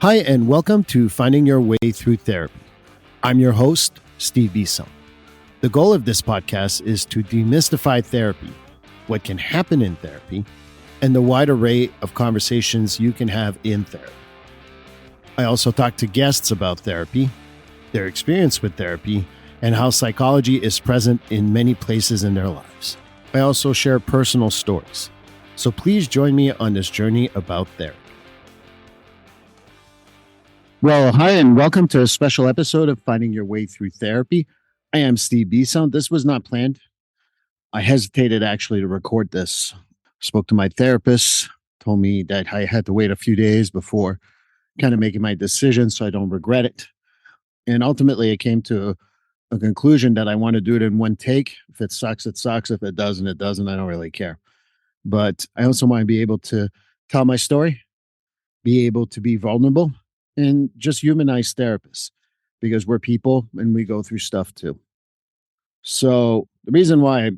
Hi, and welcome to Finding Your Way Through Therapy. I'm your host, Steve Bisson. The goal of this podcast is to demystify therapy, what can happen in therapy, and the wide array of conversations you can have in therapy. I also talk to guests about therapy, their experience with therapy, and how psychology is present in many places in their lives. I also share personal stories. So please join me on this journey about therapy. Well, hi, and welcome to a special episode of Finding Your Way Through Therapy. I am Steve Bisson. This was not planned. I hesitated actually to record this. Spoke to my therapist, told me that I had to wait a few days before kind of making my decision so I don't regret it. And ultimately, I came to a conclusion that I want to do it in one take. If it sucks, it sucks. If it doesn't, it doesn't. I don't really care. But I also want to be able to tell my story, be able to be vulnerable, and just humanize therapists because we're people and we go through stuff too. So the reason why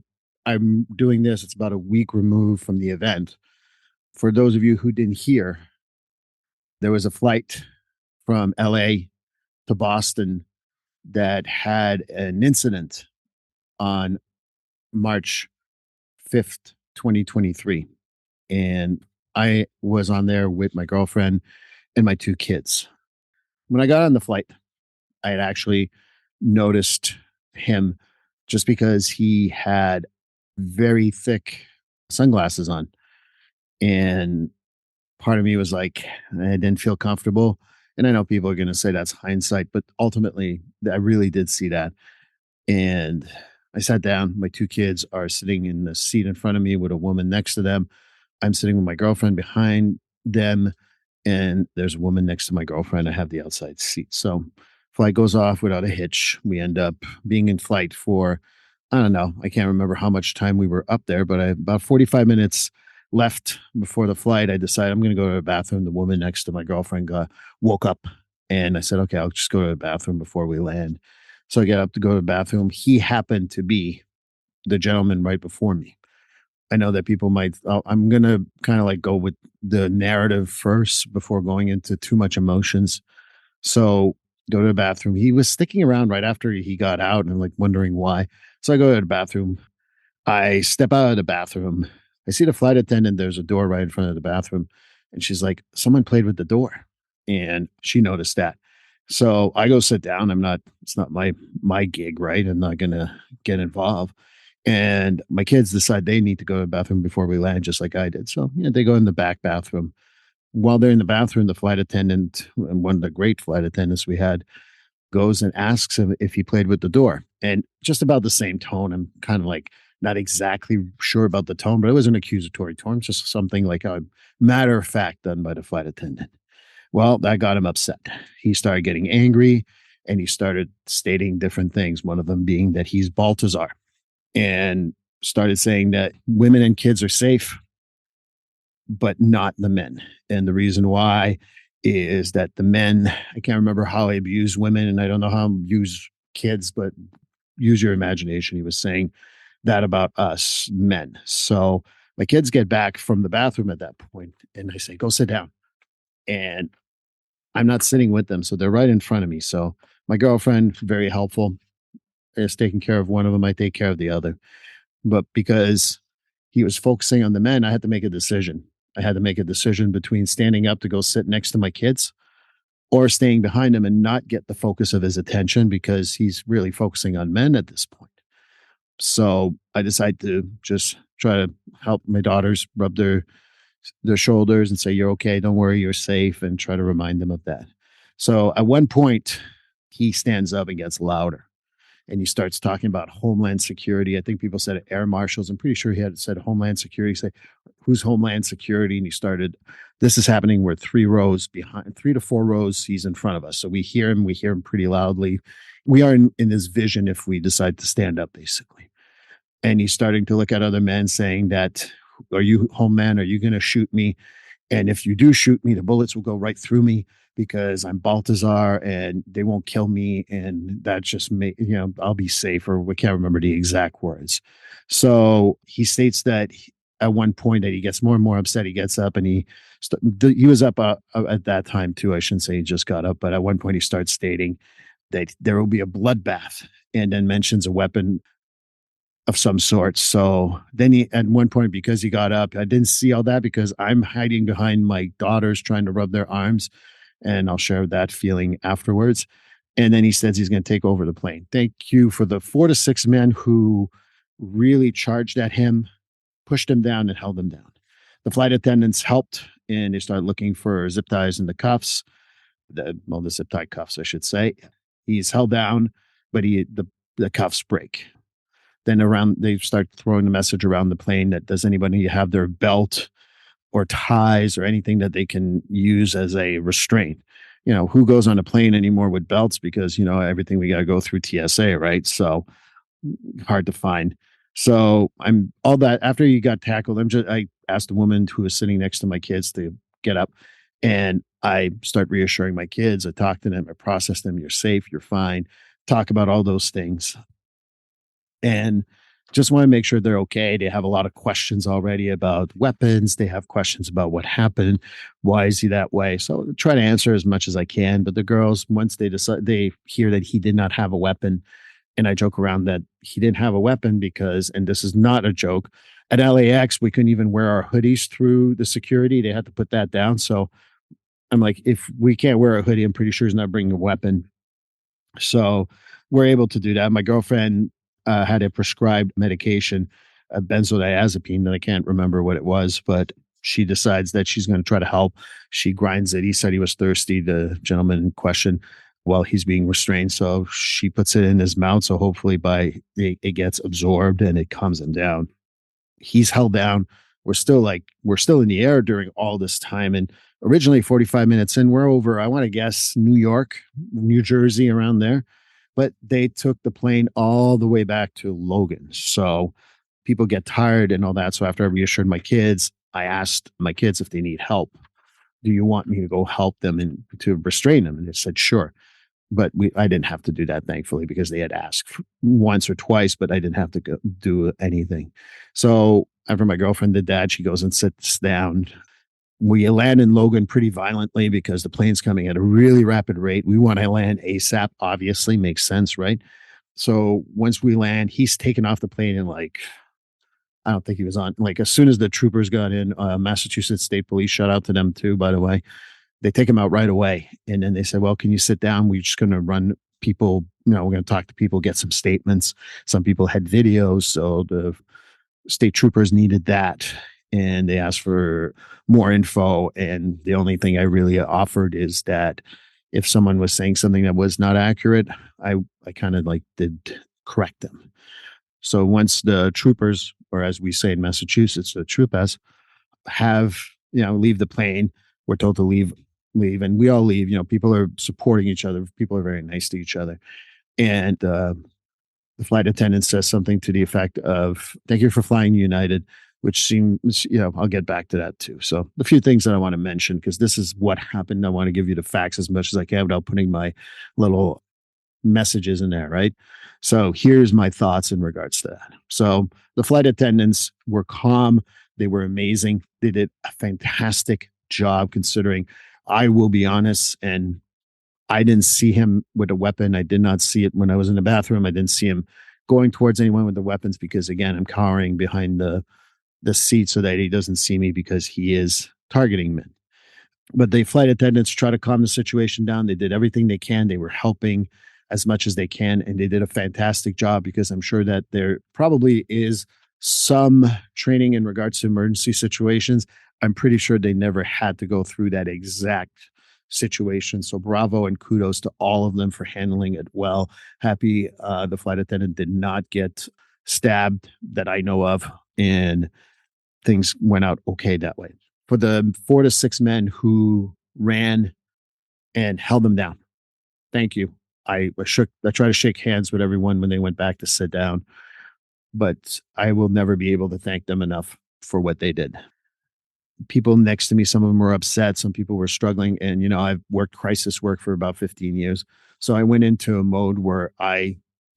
I'm doing this, it's about a week removed from the event. For those of you who didn't hear, there was a flight from LA to Boston that had an incident on March 5th, 2023. And I was on there with my girlfriend and my two kids. When I got on the flight, I had actually noticed him just because he had very thick sunglasses on. And part of me was like, I didn't feel comfortable. And I know people are going to say that's hindsight, but ultimately, I really did see that. And I sat down. My two kids are sitting in the seat in front of me with a woman next to them. I'm sitting with my girlfriend behind them. And there's a woman next to my girlfriend. I have the outside seat. So flight goes off without a hitch. We end up being in flight for, I don't know, I can't remember how much time we were up there, but about 45 minutes left before the flight. I decided I'm going to go to the bathroom. The woman next to my girlfriend woke up and I said, okay, I'll just go to the bathroom before we land. So I get up to go to the bathroom. He happened to be the gentleman right before me. I know that people might, I'm going to kind of like go with the narrative first before going into too much emotions. So go to the bathroom. He was sticking around right after he got out and I'm like wondering why. So I go to the bathroom. I step out of the bathroom. I see the flight attendant. There's a door right in front of the bathroom. And she's like, someone played with the door. And she noticed that. So I go sit down. It's not my gig, right? I'm not going to get involved. And my kids decide they need to go to the bathroom before we land, just like I did. So they go in the back bathroom. While they're in the bathroom, the flight attendant, and one of the great flight attendants we had, goes and asks him if he played with the door. And just about the same tone. I'm kind of like not exactly sure about the tone, but it was an accusatory tone, just something like a matter of fact done by the flight attendant. Well, that got him upset. He started getting angry and he started stating different things, one of them being that he's Baltazar, and started saying that women and kids are safe, but not the men. And the reason why is that the men, I can't remember how I abuse women and I don't know how I abuse kids, but use your imagination. He was saying that about us men. So my kids get back from the bathroom at that point and I say, go sit down. And I'm not sitting with them. So they're right in front of me. So my girlfriend, very helpful, is taking care of one of them. I take care of the other. But because he was focusing on the men, I had to make a decision. I had to make a decision between standing up to go sit next to my kids or staying behind him and not get the focus of his attention because he's really focusing on men at this point. So I decided to just try to help my daughters rub their shoulders and say, you're okay. Don't worry. You're safe. And try to remind them of that. So at one point, he stands up and gets louder. And he starts talking about Homeland Security. I think people said air marshals. I'm pretty sure he had said Homeland Security. Say, who's Homeland Security? And he started, this is happening. We're 3 to 4 rows. He's in front of us. So we hear him pretty loudly. We are in this vision if we decide to stand up, basically. And he's starting to look at other men saying that, are you Homeland? Are you going to shoot me? And if you do shoot me, the bullets will go right through me because I'm Baltazar and they won't kill me. And that just I'll be safe, or we can't remember the exact words. So he states that at one point that he gets more and more upset. He gets up and he was up at that time too. I shouldn't say he just got up, but at one point he starts stating that there will be a bloodbath, and then mentions a weapon of some sort. So then he, at one point, because he got up, I didn't see all that because I'm hiding behind my daughters trying to rub their arms, and I'll share that feeling afterwards. And then he says he's going to take over the plane. Thank you for the 4 to 6 men who really charged at him, pushed him down, and held him down. The flight attendants helped, and they started looking for zip ties and the cuffs. The zip tie cuffs, I should say. He's held down, but the cuffs break. Then they start throwing the message around the plane that does anybody have their belt or ties or anything that they can use as a restraint? Who goes on a plane anymore with belts, because everything we got to go through TSA, right? So hard to find. So I'm all that after you got tackled. I asked a woman who was sitting next to my kids to get up, and I start reassuring my kids. I talk to them, I process them. You're safe, you're fine. Talk about all those things, and just want to make sure they're okay. They have a lot of questions already about weapons. They have questions about what happened. Why is he that way? So I try to answer as much as I can. But the girls, once they hear that he did not have a weapon, and I joke around that he didn't have a weapon because, and this is not a joke, at LAX, we couldn't even wear our hoodies through the security. They had to put that down. So I'm like, if we can't wear a hoodie, I'm pretty sure he's not bringing a weapon. So we're able to do that. My girlfriend had a prescribed medication, a benzodiazepine, that I can't remember what it was, but she decides that she's going to try to help. She grinds it. He said he was thirsty, the gentleman in question, while he's being restrained. So she puts it in his mouth. So hopefully it gets absorbed and it calms him down. He's held down. We're still in the air during all this time. And originally 45 minutes in, we're over, I want to guess, New York, New Jersey, around there. But they took the plane all the way back to Logan. So people get tired and all that. So after I reassured my kids, I asked my kids if they need help. Do you want me to go help them and to restrain them? And they said, sure. But I didn't have to do that, thankfully, because they had asked once or twice, but I didn't have to do anything. So after my girlfriend did that, she goes and sits down. We land in Logan pretty violently because the plane's coming at a really rapid rate. We want to land ASAP, obviously, makes sense, right? So once we land, he's taken off the plane and I don't think he was on. As soon as the troopers got in, Massachusetts State Police, shout out to them too, by the way. They take him out right away. And then they said, well, can you sit down? We're just going to run people, we're going to talk to people, get some statements. Some people had videos. So the state troopers needed that. And they asked for more info. And the only thing I really offered is that if someone was saying something that was not accurate, I kind of did correct them. So once the troopers, or as we say in Massachusetts, the troopers leave the plane, we're told to leave, and we all leave. People are supporting each other. People are very nice to each other. And the flight attendant says something to the effect of, thank you for flying United, which seems, I'll get back to that too. So a few things that I want to mention, because this is what happened. I want to give you the facts as much as I can without putting my little messages in there, right? So here's my thoughts in regards to that. So the flight attendants were calm. They were amazing. They did a fantastic job, considering, I will be honest, and I didn't see him with a weapon. I did not see it when I was in the bathroom. I didn't see him going towards anyone with the weapons because, again, I'm cowering behind the seat so that he doesn't see me, because he is targeting men. But the flight attendants try to calm the situation down. They did everything they can. They were helping as much as they can, and they did a fantastic job, because I'm sure that there probably is some training in regards to emergency situations. I'm pretty sure they never had to go through that exact situation. So bravo and kudos to all of them for handling it well. Happy the flight attendant did not get stabbed that I know of, and things went out okay that way. For the 4 to 6 men who ran and held them down, thank you. I tried to shake hands with everyone when they went back to sit down, but I will never be able to thank them enough for what they did. People next to me, some of them were upset. Some people were struggling. And, I've worked crisis work for about 15 years. So I went into a mode where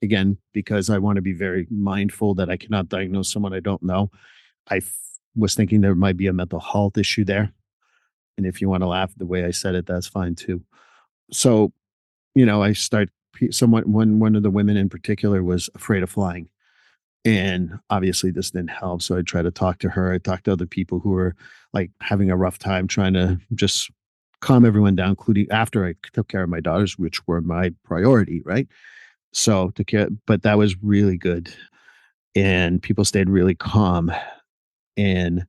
again, because I want to be very mindful that I cannot diagnose someone I don't know, I was thinking there might be a mental health issue there. And if you want to laugh the way I said it, that's fine too. So, I start someone one of the women in particular was afraid of flying. And obviously this didn't help. So I tried to talk to her. I talked to other people who were like having a rough time trying to just calm everyone down, including after I took care of my daughters, which were my priority, right? So to care, but that was really good. And people stayed really calm. And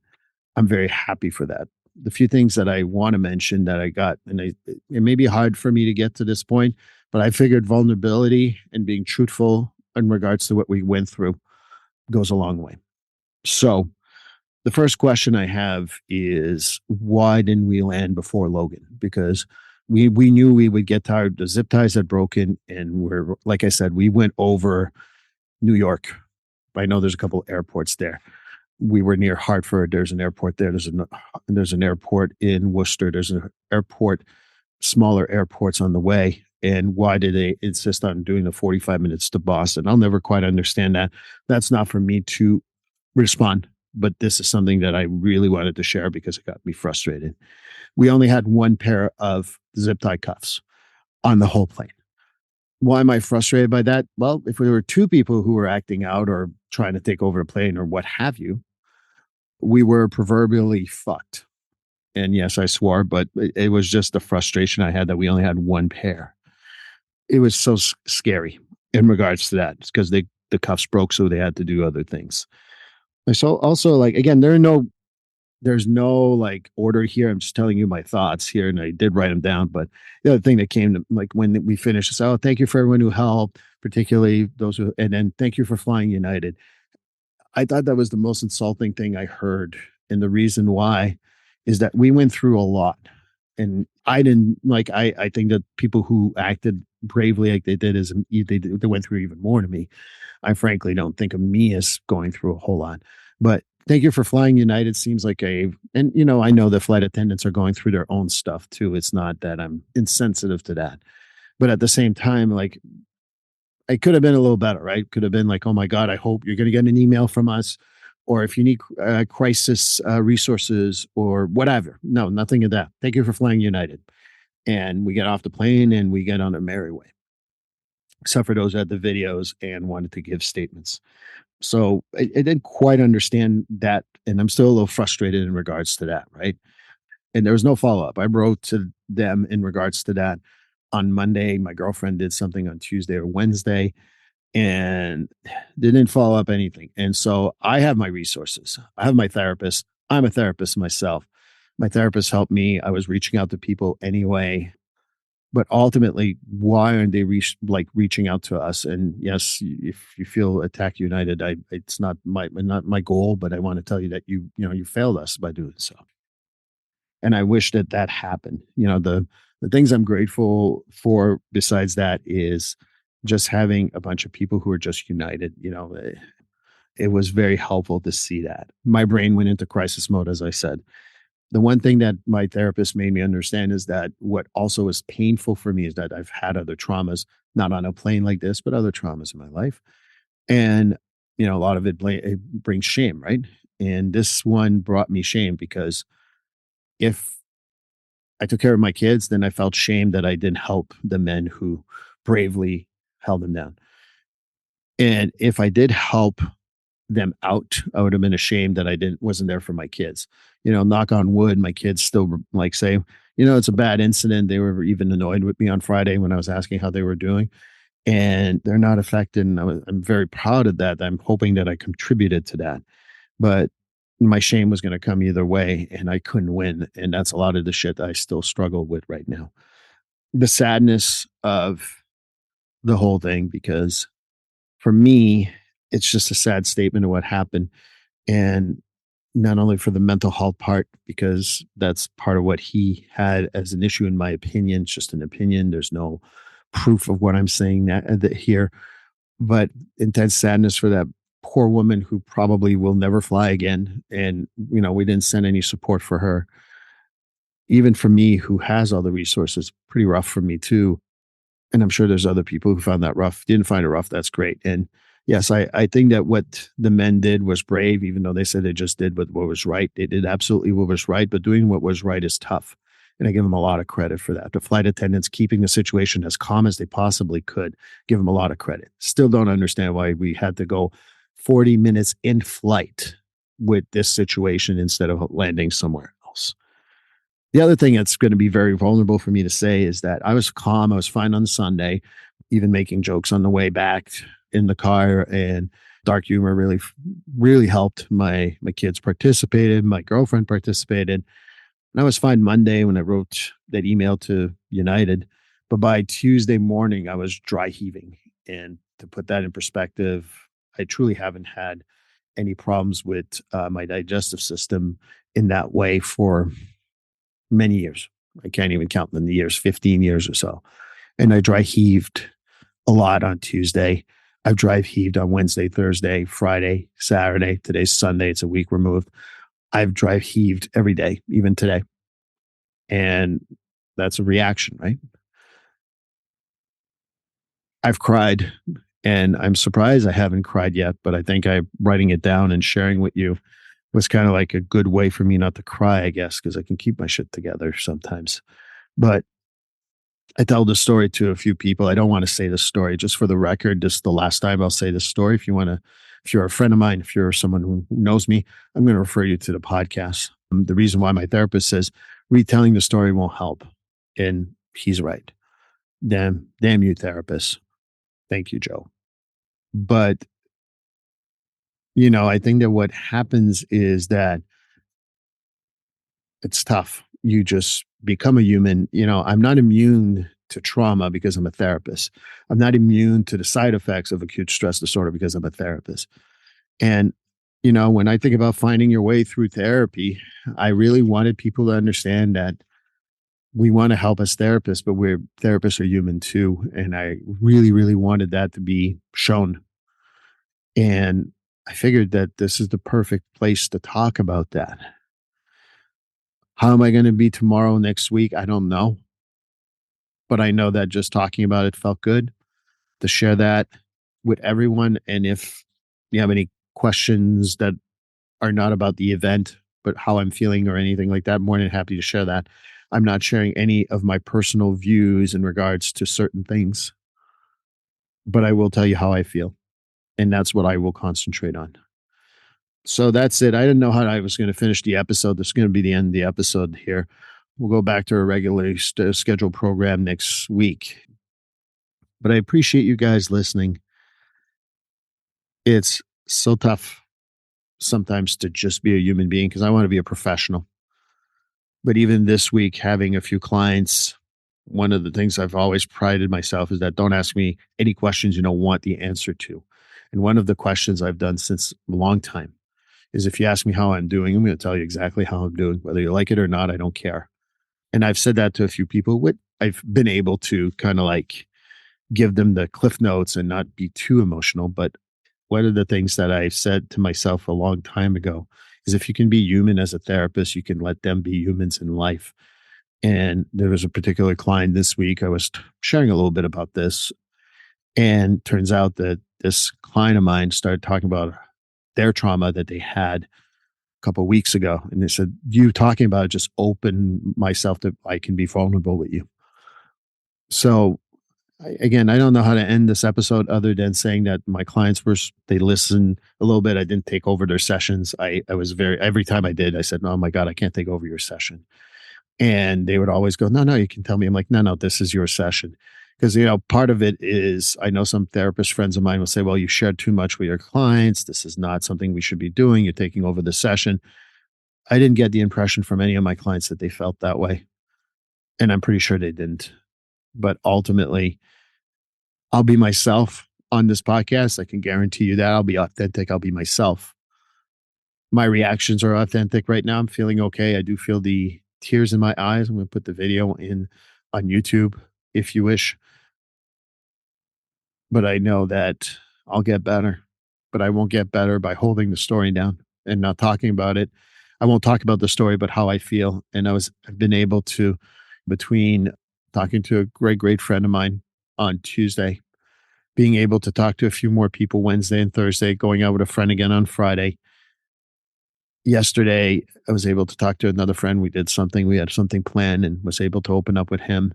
I'm very happy for that. The few things that I want to mention that I got, and it may be hard for me to get to this point, but I figured vulnerability and being truthful in regards to what we went through goes a long way. So the first question I have is why didn't we land before Logan? Because we knew we would get tired. The zip ties had broken, and we're like I said, we went over New York. I know there's a couple airports there. We were near Hartford. There's an airport there. There's an airport in Worcester. There's an airport, smaller airports on the way. And why did they insist on doing the 45 minutes to Boston? I'll never quite understand that. That's not for me to respond, but this is something that I really wanted to share because it got me frustrated. We only had one pair of zip tie cuffs on the whole plane. Why am I frustrated by that? Well, if there were two people who were acting out or trying to take over a plane or what have you, we were proverbially fucked. And yes, I swore, but it was just the frustration I had that we only had one pair. It was so scary in regards to that. It's because the cuffs broke, so they had to do other things. So also, like again, there's no like order here. I'm just telling you my thoughts here, and I did write them down. But the other thing that came to like when we finished this, oh, thank you for everyone who helped, particularly those who, and then thank you for flying United. I thought that was the most insulting thing I heard. And the reason why is that we went through a lot. And I didn't like, I think that people who acted bravely like they did is they went through even more to me. I frankly don't think of me as going through a whole lot. But thank you for flying United seems like and I know the flight attendants are going through their own stuff too. It's not that I'm insensitive to that. But at the same time, like it could have been a little better, right? Could have been like, oh my God, I hope you're going to get an email from us. Or if you need crisis resources or whatever. No, nothing of that. Thank you for flying United. And we get off the plane and we get on a merry way. Except for those who had the videos and wanted to give statements. So I didn't quite understand that. And I'm still a little frustrated in regards to that, right? And there was no follow up. I wrote to them in regards to that on Monday. My girlfriend did something on Tuesday or Wednesday and didn't follow up anything. And so I have my resources. I have my therapist. I'm a therapist myself. My therapist helped me. I was reaching out to people anyway. But ultimately, why aren't they reaching out to us? And yes, if you feel Attack United, it's not my goal, but I want to tell you that you failed us by doing so. And I wish that happened. The things I'm grateful for besides that is just having a bunch of people who are just united. It was very helpful to see that. My brain went into crisis mode, as I said. The one thing that my therapist made me understand is that what also is painful for me is that I've had other traumas, not on a plane like this, but other traumas in my life. And, a lot of it brings shame, right? And this one brought me shame because if I took care of my kids, then I felt shame that I didn't help the men who bravely held them down. And if I did help them out, I would have been ashamed that I wasn't there for my kids. Knock on wood, my kids still like say, it's a bad incident. They were even annoyed with me on Friday when I was asking how they were doing, and they're not affected. And I'm very proud of that. I'm hoping that I contributed to that, but my shame was going to come either way, and I couldn't win. And that's a lot of the shit that I still struggle with right now. The sadness of the whole thing, because for me, it's just a sad statement of what happened. And not only for the mental health part, because that's part of what he had as an issue, in my opinion. It's just an opinion. There's no proof of what I'm saying that here, but intense sadness for that poor woman who probably will never fly again. And, we didn't send any support for her. Even for me, who has all the resources, pretty rough for me too. And I'm sure there's other people who found that rough. Didn't find it rough. That's great. And, Yes, I think that what the men did was brave, even though they said they just did what was right. They did absolutely what was right, but doing what was right is tough. And I give them a lot of credit for that. The flight attendants keeping the situation as calm as they possibly could, give them a lot of credit. Still don't understand why we had to go 40 minutes in flight with this situation instead of landing somewhere else. The other thing that's going to be very vulnerable for me to say is that I was calm. I was fine on Sunday, even making jokes on the way back in the car, and dark humor really helped. My kids participated, my girlfriend participated, and I was fine Monday when I wrote that email to United. But by Tuesday morning, I was dry heaving. And to put that in perspective, I truly haven't had any problems with my digestive system in that way for many years. I can't even count them the years, 15 years or so. And I dry heaved a lot on Tuesday. I've dry heaved on Wednesday, Thursday, Friday, Saturday. Today's Sunday. It's a week removed. I've dry heaved every day, even today. And that's a reaction, right? I've cried, and I'm surprised I haven't cried yet, but I think I writing it down and sharing with you was kind of like a good way for me not to cry, I guess, because I can keep my shit together sometimes. But I tell this story to a few people. I don't want to say this story just for the record. This is the last time I'll say this story. If you're a friend of mine, if you're someone who knows me, I'm going to refer you to the podcast. The reason why my therapist says retelling the story won't help. And he's right. Damn you, therapist. Thank you, Joe. But, I think that what happens is that it's tough. You just become a human. I'm not immune to trauma because I'm a therapist. I'm not immune to the side effects of acute stress disorder because I'm a therapist. And, when I think about finding your way through therapy, I really wanted people to understand that we want to help as therapists, but we're therapists are human too. And I really, really wanted that to be shown. And I figured that this is the perfect place to talk about that. How am I going to be tomorrow, next week? I don't know. But I know that just talking about it felt good to share that with everyone. And if you have any questions that are not about the event, but how I'm feeling or anything like that, more than happy to share that. I'm not sharing any of my personal views in regards to certain things, but I will tell you how I feel. And that's what I will concentrate on. So that's it. I didn't know how I was going to finish the episode. This is going to be the end of the episode here. We'll go back to our regularly scheduled program next week. But I appreciate you guys listening. It's so tough sometimes to just be a human being because I want to be a professional. But even this week, having a few clients, one of the things I've always prided myself is that don't ask me any questions you don't want the answer to. And one of the questions I've done since a long time is if you ask me how I'm doing, I'm going to tell you exactly how I'm doing. Whether you like it or not, I don't care. And I've said that to a few people. I've been able to kind of like give them the cliff notes and not be too emotional. But one of the things that I said to myself a long time ago is if you can be human as a therapist, you can let them be humans in life. And there was a particular client this week. I was sharing a little bit about this. And turns out that this client of mine started talking about their trauma that they had a couple of weeks ago. And they said, you talking about it just opened myself to I can be vulnerable with you. So again, I don't know how to end this episode other than saying that my clients they listened a little bit. I didn't take over their sessions. I was every time I did, I said, oh my God, I can't take over your session. And they would always go, no, you can tell me. I'm like, no, this is your session. Because, part of it is I know some therapist friends of mine will say, well, you shared too much with your clients. This is not something we should be doing. You're taking over the session. I didn't get the impression from any of my clients that they felt that way. And I'm pretty sure they didn't. But ultimately, I'll be myself on this podcast. I can guarantee you that I'll be authentic. I'll be myself. My reactions are authentic right now. I'm feeling okay. I do feel the tears in my eyes. I'm going to put the video in on YouTube if you wish. But I know that I'll get better. But I won't get better by holding the story down and not talking about it. I won't talk about the story, but how I feel. And I've been able to, between talking to a great friend of mine on Tuesday, being able to talk to a few more people Wednesday and Thursday, going out with a friend again on Friday. Yesterday, I was able to talk to another friend. We had something planned and was able to open up with him.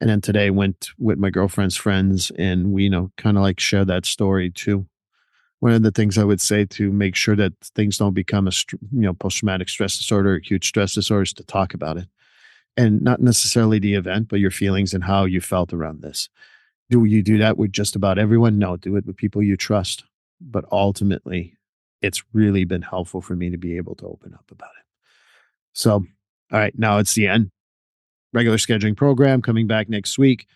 And then today went with my girlfriend's friends and we, kind of like share that story too. One of the things I would say to make sure that things don't become post-traumatic stress disorder, acute stress disorder is to talk about it. And not necessarily the event, but your feelings and how you felt around this. Do you do that with just about everyone? No, do it with people you trust. But ultimately, it's really been helpful for me to be able to open up about it. So, all right, now it's the end. Regular scheduling program coming back next week.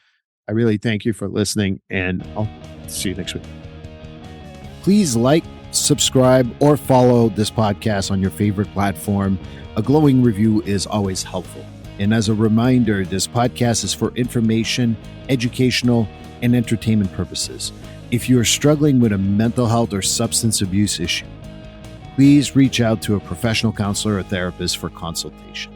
I really thank you for listening, and I'll see you next week. Please like, subscribe, or follow this podcast on your favorite platform. A glowing review is always helpful. And as a reminder, this podcast is for information, educational, and entertainment purposes. If you are struggling with a mental health or substance abuse issue, please reach out to a professional counselor or therapist for consultation.